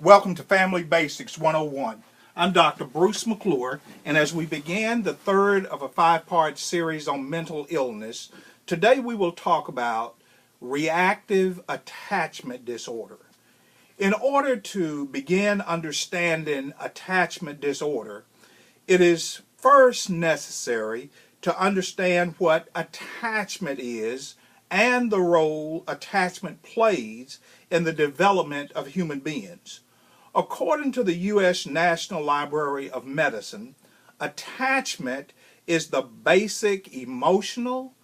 Welcome to Family Basics 101. I'm Dr. Bruce McClure, and as we begin the third of a five-part series on mental illness, today we will talk about reactive attachment disorder. In order to begin understanding attachment disorder, it is first necessary to understand what attachment is and the role attachment plays in the development of human beings. According to the U.S. National Library of Medicine, attachment is the basic emotional,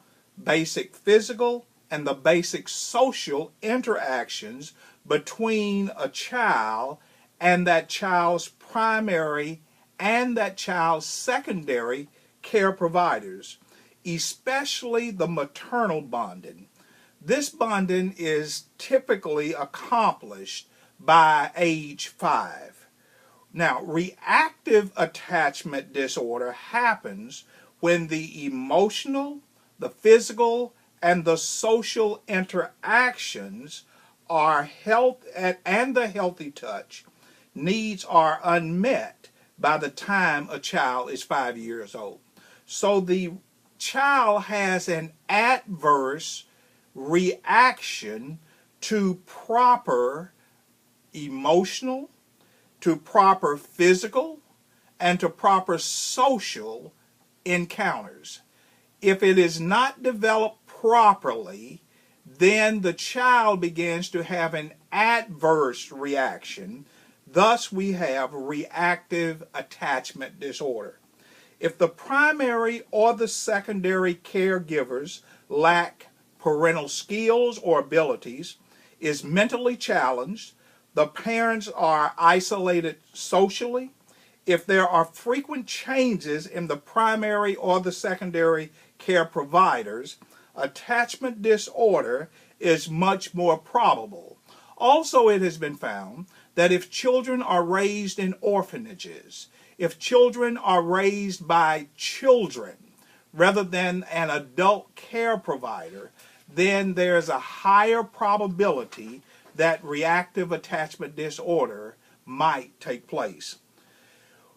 basic physical, and the basic social interactions between a child and that child's primary and that child's secondary care providers, especially the maternal bonding. This bonding is typically accomplished by age 5. Now, reactive attachment disorder happens when the emotional, the physical, and the social interactions are and the healthy touch needs are unmet by the time a child is 5 years old. So the child has an adverse reaction to proper emotional, to proper physical, and to proper social encounters. If it is not developed properly, then the child begins to have an adverse reaction. Thus, we have reactive attachment disorder. If the primary or the secondary caregivers lack parental skills or abilities, is mentally challenged, the parents are isolated socially, if there are frequent changes in the primary or the secondary care providers, attachment disorder is much more probable. Also, it has been found that if children are raised in orphanages, if children are raised by children rather than an adult care provider, then there's a higher probability that reactive attachment disorder might take place.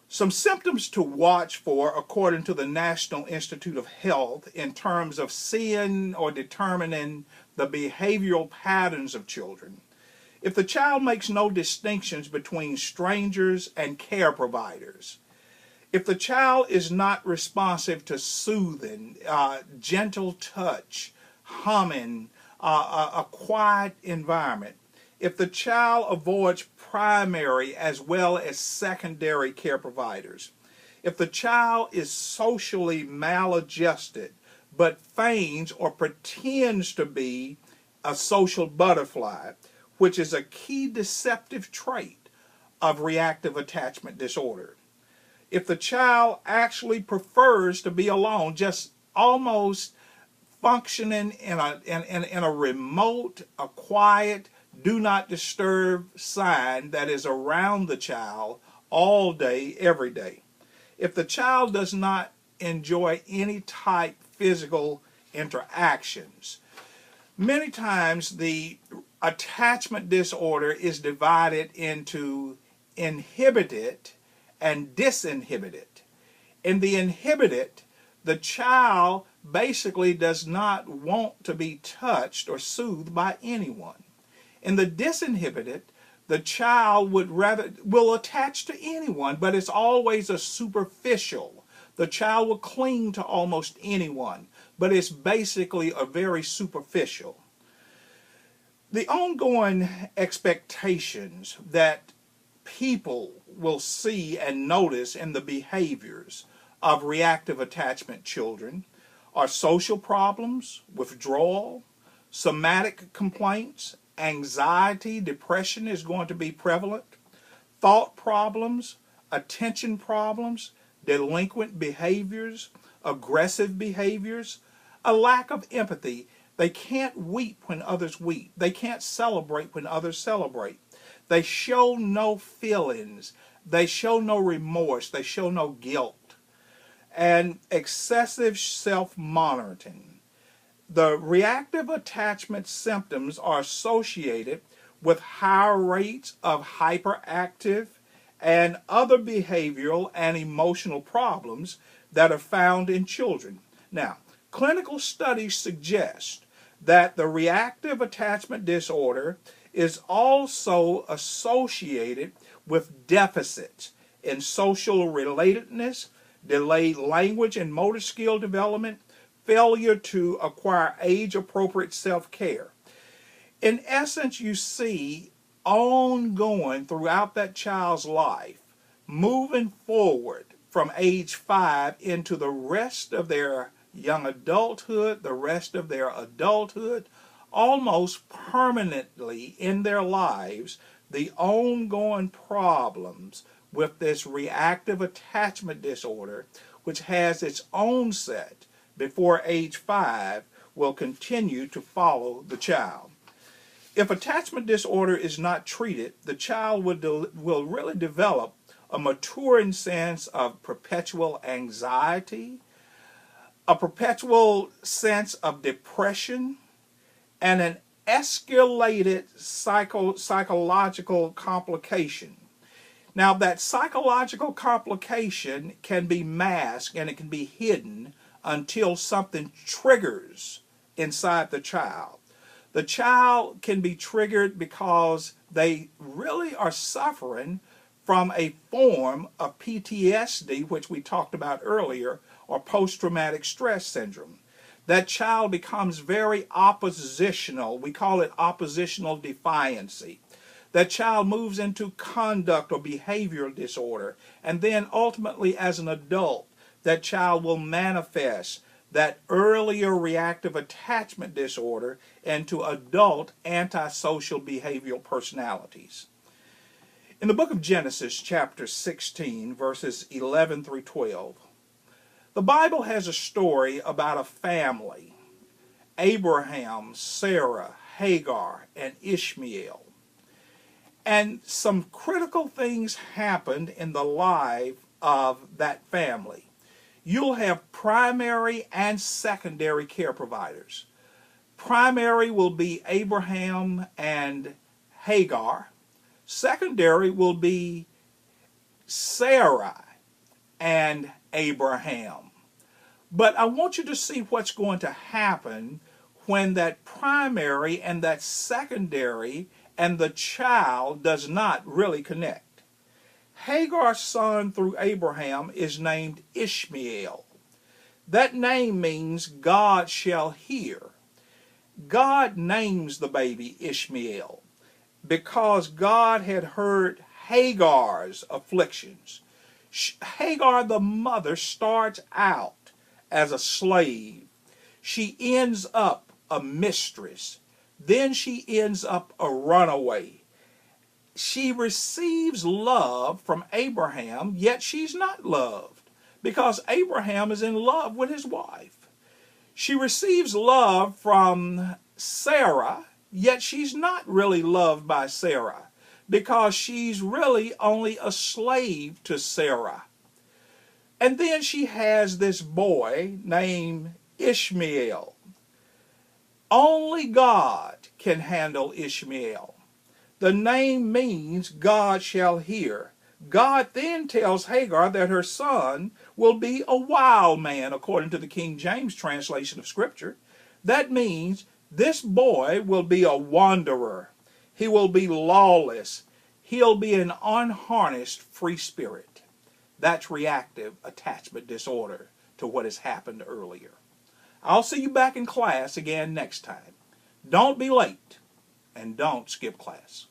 Some symptoms to watch for according to the National Institute of Health in terms of seeing or determining the behavioral patterns of children. If the child makes no distinctions between strangers and care providers, if the child is not responsive to soothing, gentle touch, humming, a quiet environment, if the child avoids primary as well as secondary care providers, if the child is socially maladjusted but feigns or pretends to be a social butterfly, which is a key deceptive trait of reactive attachment disorder. If the child actually prefers to be alone, just almost functioning in a remote, a quiet, do not disturb sign that is around the child all day, every day. If the child does not enjoy any type physical interactions, many times the attachment disorder is divided into inhibited and disinhibited. In the inhibited, the child basically does not want to be touched or soothed by anyone. In the disinhibited, the child will attach to anyone, but it's always a superficial. The child will cling to almost anyone, but it's basically a very superficial. The ongoing expectations that people will see and notice in the behaviors of reactive attachment children are social problems, withdrawal, somatic complaints, anxiety, depression is going to be prevalent, thought problems, attention problems, delinquent behaviors, aggressive behaviors, a lack of empathy. They can't weep when others weep. They can't celebrate when others celebrate. They show no feelings. They show no remorse. They show no guilt. And excessive self-monitoring. The reactive attachment symptoms are associated with higher rates of hyperactive and other behavioral and emotional problems that are found in children. Now, clinical studies suggest that the reactive attachment disorder is also associated with deficits in social relatedness, delayed language and motor skill development, failure to acquire age-appropriate self-care. In essence, you see ongoing throughout that child's life, moving forward from age 5 into the rest of their young adulthood, the rest of their adulthood, almost permanently in their lives, the ongoing problems with this reactive attachment disorder, which has its own set before age 5, will continue to follow the child. If attachment disorder is not treated, the child will really develop a maturing sense of perpetual anxiety, a perpetual sense of depression, and an escalated psychological complication. Now, that psychological complication can be masked and it can be hidden until something triggers inside the child. The child can be triggered because they really are suffering from a form of PTSD, which we talked about earlier, or post-traumatic stress syndrome. That child becomes very oppositional. We call it oppositional defiancy. That child moves into conduct or behavioral disorder, and then ultimately as an adult, that child will manifest that earlier reactive attachment disorder into adult antisocial behavioral personalities. In the book of Genesis, chapter 16, verses 11 through 12, the Bible has a story about a family, Abraham, Sarah, Hagar, and Ishmael. And some critical things happened in the life of that family. You'll have primary and secondary care providers. Primary will be Abraham and Hagar. Secondary will be Sarah and Abraham. But I want you to see what's going to happen when that primary and that secondary and the child does not really connect. Hagar's son through Abraham is named Ishmael. That name means God shall hear. God names the baby Ishmael because God had heard Hagar's afflictions. Hagar, the mother, starts out as a slave. She ends up a mistress. Then she ends up a runaway. She receives love from Abraham, yet she's not loved because Abraham is in love with his wife. She receives love from Sarah, yet she's not really loved by Sarah because she's really only a slave to Sarah. And then she has this boy named Ishmael. Only God can handle Ishmael. The name means God shall hear. God then tells Hagar that her son will be a wild man, according to the King James translation of Scripture. That means this boy will be a wanderer. He will be lawless. He'll be an unharnessed free spirit. That's reactive attachment disorder to what has happened earlier. I'll see you back in class again next time. Don't be late and don't skip class.